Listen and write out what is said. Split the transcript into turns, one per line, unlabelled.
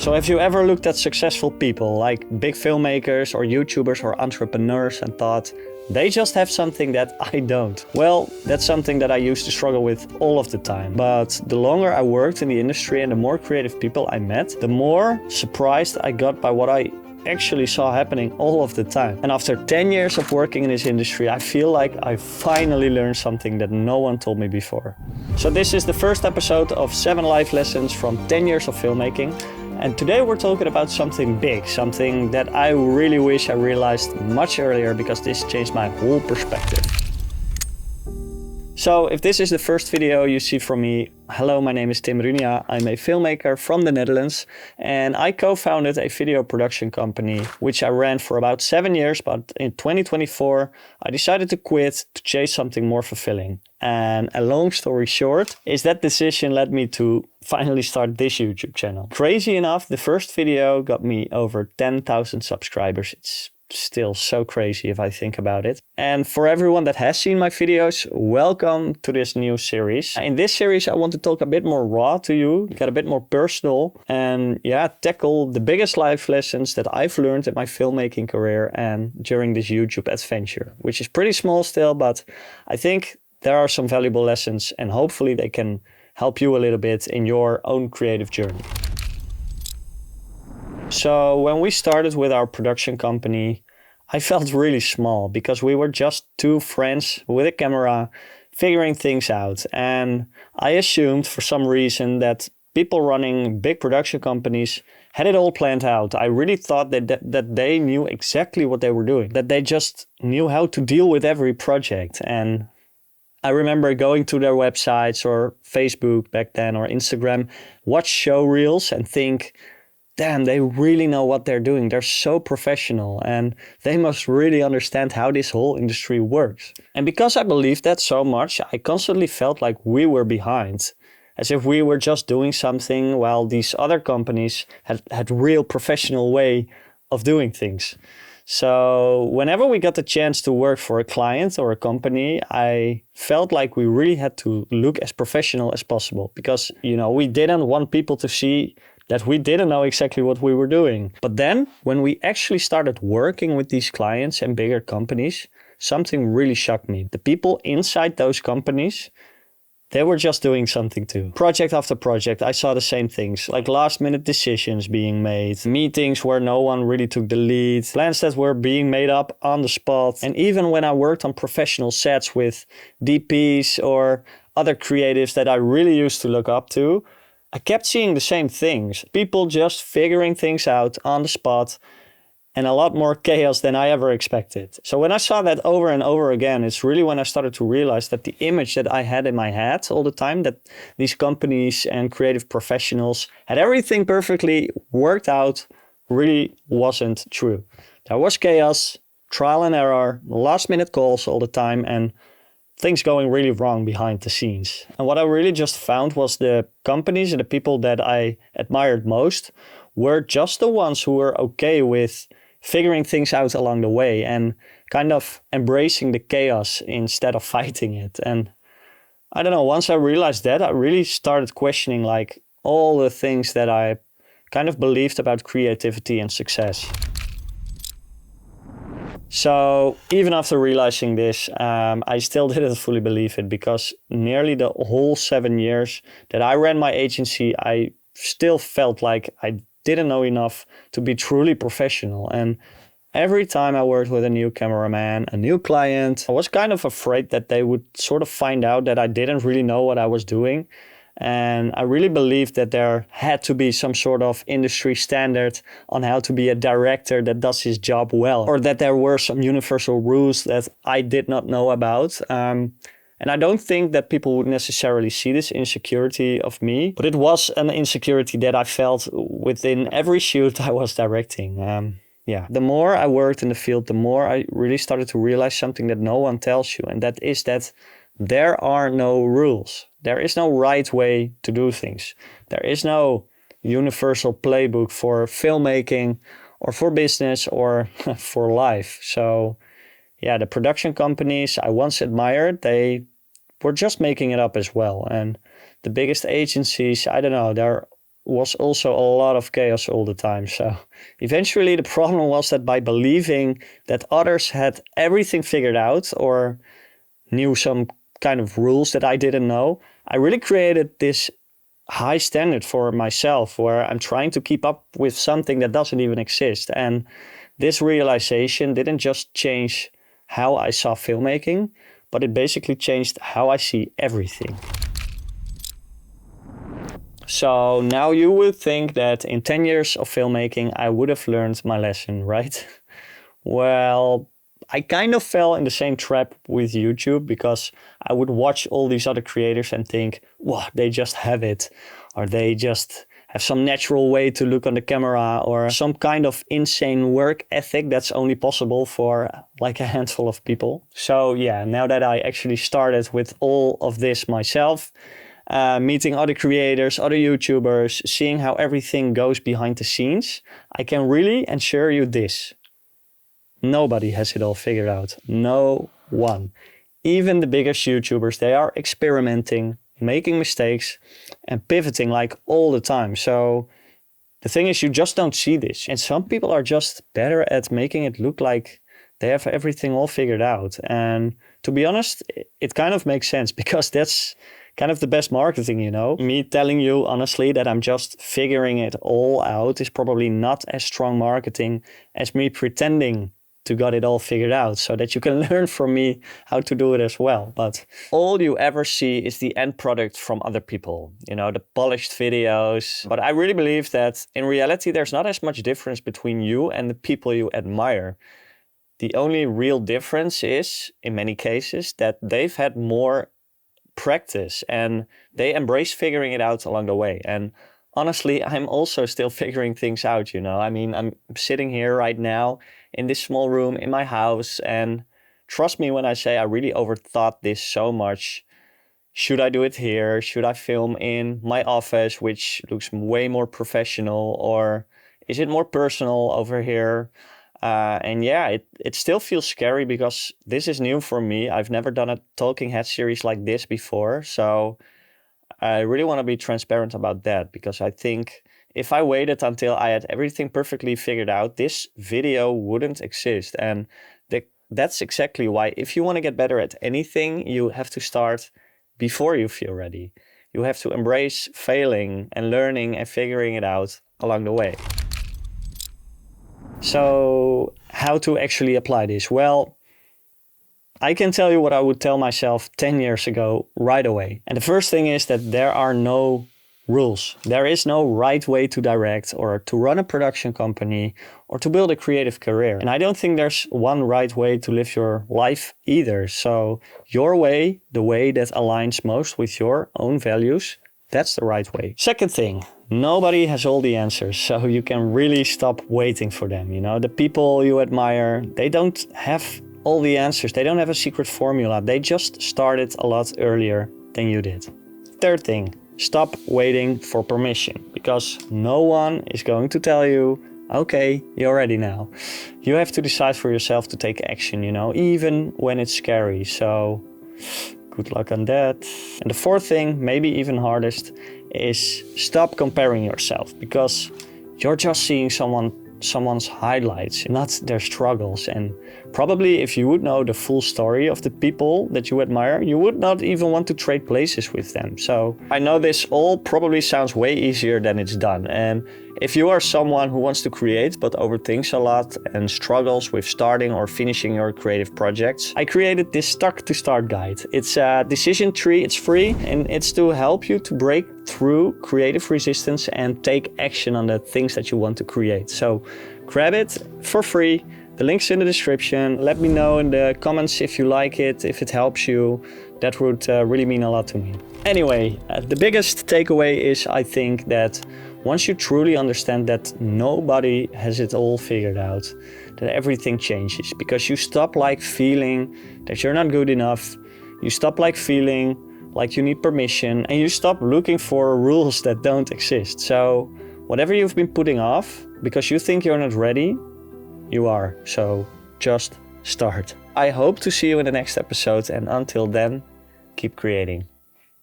So have you ever looked at successful people like big filmmakers or YouTubers or entrepreneurs and thought, they just have something that I don't? Well, that's something that I used to struggle with all of the time. But the longer I worked in the industry and the more creative people I met, the more surprised I got by what I actually saw happening all of the time. And after 10 years of working in this industry, I feel like I finally learned something that no one told me before. So this is the first episode of 7 life lessons from 10 years of filmmaking. And today we're talking about something big, something that I really wish I realized much earlier, because this changed my whole perspective. So if this is the first video you see from me, hello, my name is Tim Runia. I'm a filmmaker from the Netherlands, and I co-founded a video production company, which I ran for about 7 years, but in 2024, I decided to quit to chase something more fulfilling. And a long story short, is that decision led me to finally start this YouTube channel. Crazy enough, the first video got me over 10,000 subscribers. It's still so crazy if I think about it. And for everyone that has seen my videos, welcome to this new series. In this series, I want to talk a bit more raw to you, get a bit more personal, and tackle the biggest life lessons that I've learned in my filmmaking career and during this YouTube adventure, which is pretty small still, but I think there are some valuable lessons, and hopefully they can help you a little bit in your own creative journey. So when we started with our production company, I felt really small because we were just two friends with a camera figuring things out. And I assumed for some reason that people running big production companies had it all planned out. I really thought that they knew exactly what they were doing, that they just knew how to deal with every project. And I remember going to their websites or Facebook back then or Instagram, watch show reels and think, damn, they really know what they're doing. They're so professional and they must really understand how this whole industry works. And because I believed that so much, I constantly felt like we were behind, as if we were just doing something while these other companies had real professional way of doing things. So whenever we got the chance to work for a client or a company, I felt like we really had to look as professional as possible because, we didn't want people to see that we didn't know exactly what we were doing. But then when we actually started working with these clients and bigger companies, something really shocked me. The people inside those companies, they were just doing something too. Project after project, I saw the same things, like last minute decisions being made, meetings where no one really took the lead, plans that were being made up on the spot. And even when I worked on professional sets with DPs or other creatives that I really used to look up to, I kept seeing the same things. People just figuring things out on the spot, and a lot more chaos than I ever expected. So when I saw that over and over again, it's really when I started to realize that the image that I had in my head all the time, that these companies and creative professionals had everything perfectly worked out, really wasn't true. There was chaos, trial and error, last minute calls all the time, and things going really wrong behind the scenes. And what I really just found was the companies and the people that I admired most were just the ones who were okay with figuring things out along the way and kind of embracing the chaos instead of fighting it. And I don't know, once I realized that, I really started questioning like all the things that I kind of believed about creativity and success. So even after realizing this, I still didn't fully believe it, because nearly the whole 7 years that I ran my agency, I still felt like I didn't know enough to be truly professional. And every time I worked with a new cameraman, a new client, I was kind of afraid that they would sort of find out that I didn't really know what I was doing. And I really believed that there had to be some sort of industry standard on how to be a director that does his job well, or that there were some universal rules that I did not know about. And I don't think that people would necessarily see this insecurity of me, but it was an insecurity that I felt within every shoot I was directing. The more I worked in the field, the more I really started to realize something that no one tells you, and that is that there are no rules. There is no right way to do things. There is no universal playbook for filmmaking or for business or for life. So the production companies I once admired, they were just making it up as well. And the biggest agencies, I don't know, they're was also a lot of chaos all the time. So eventually the problem was that by believing that others had everything figured out or knew some kind of rules that I didn't know, I really created this high standard for myself where I'm trying to keep up with something that doesn't even exist. And this realization didn't just change how I saw filmmaking, but it basically changed how I see everything. So now you would think that in 10 years of filmmaking, I would have learned my lesson, right? Well, I kind of fell in the same trap with YouTube because I would watch all these other creators and think, wow, they just have it. Or they just have some natural way to look on the camera or some kind of insane work ethic that's only possible for like a handful of people. So yeah, now that I actually started with all of this myself, meeting other creators, other YouTubers, seeing how everything goes behind the scenes, I can really assure you this. Nobody has it all figured out. No one. Even the biggest YouTubers, they are experimenting, making mistakes, and pivoting like all the time. So the thing is, you just don't see this. And some people are just better at making it look like they have everything all figured out. And to be honest, it kind of makes sense because that's kind of the best marketing, you know. Me telling you honestly that I'm just figuring it all out is probably not as strong marketing as me pretending to got it all figured out so that you can learn from me how to do it as well. But all you ever see is the end product from other people, you know, the polished videos. But I really believe that in reality, there's not as much difference between you and the people you admire. The only real difference is, in many cases, that they've had more practice and they embrace figuring it out along the way. And honestly, I'm also still figuring things out, you know. I mean, I'm sitting here right now in this small room in my house, and trust me when I say I really overthought this so much. Should I do it here? Should I film in my office, which looks way more professional, or is it more personal over here? And yeah, it still feels scary because this is new for me. I've never done a talking head series like this before. So I really want to be transparent about that because I think if I waited until I had everything perfectly figured out, this video wouldn't exist. And that's exactly why if you want to get better at anything, you have to start before you feel ready. You have to embrace failing and learning and figuring it out along the way. So how to actually apply this? Well, I can tell you what I would tell myself 10 years ago right away. And the first thing is that there are no rules. There is no right way to direct or to run a production company or to build a creative career. And I don't think there's one right way to live your life either. So your way, the way that aligns most with your own values, that's the right way. Second thing, nobody has all the answers, so you can really stop waiting for them. You know, the people you admire, they don't have all the answers. They don't have a secret formula. They just started a lot earlier than you did. Third thing, stop waiting for permission because no one is going to tell you, okay, you're ready now. You have to decide for yourself to take action, you know, even when it's scary. So good luck on that. And the fourth thing, maybe even hardest, is stop comparing yourself because you're just seeing someone's highlights, not their struggles. And probably if you would know the full story of the people that you admire, you would not even want to trade places with them. So I know this all probably sounds way easier than it's done. And if you are someone who wants to create but overthinks a lot and struggles with starting or finishing your creative projects, I created this Stuck to Start guide. It's a decision tree, it's free, and it's to help you to break through creative resistance and take action on the things that you want to create. So grab it for free. The link's in the description. Let me know in the comments if you like it, if it helps you. That would really mean a lot to me. Anyway, the biggest takeaway is I think that once you truly understand that nobody has it all figured out, that everything changes because you stop like feeling that you're not good enough. You stop like feeling like you need permission and you stop looking for rules that don't exist. So whatever you've been putting off because you think you're not ready, you are. So just start. I hope to see you in the next episode, and until then, keep creating.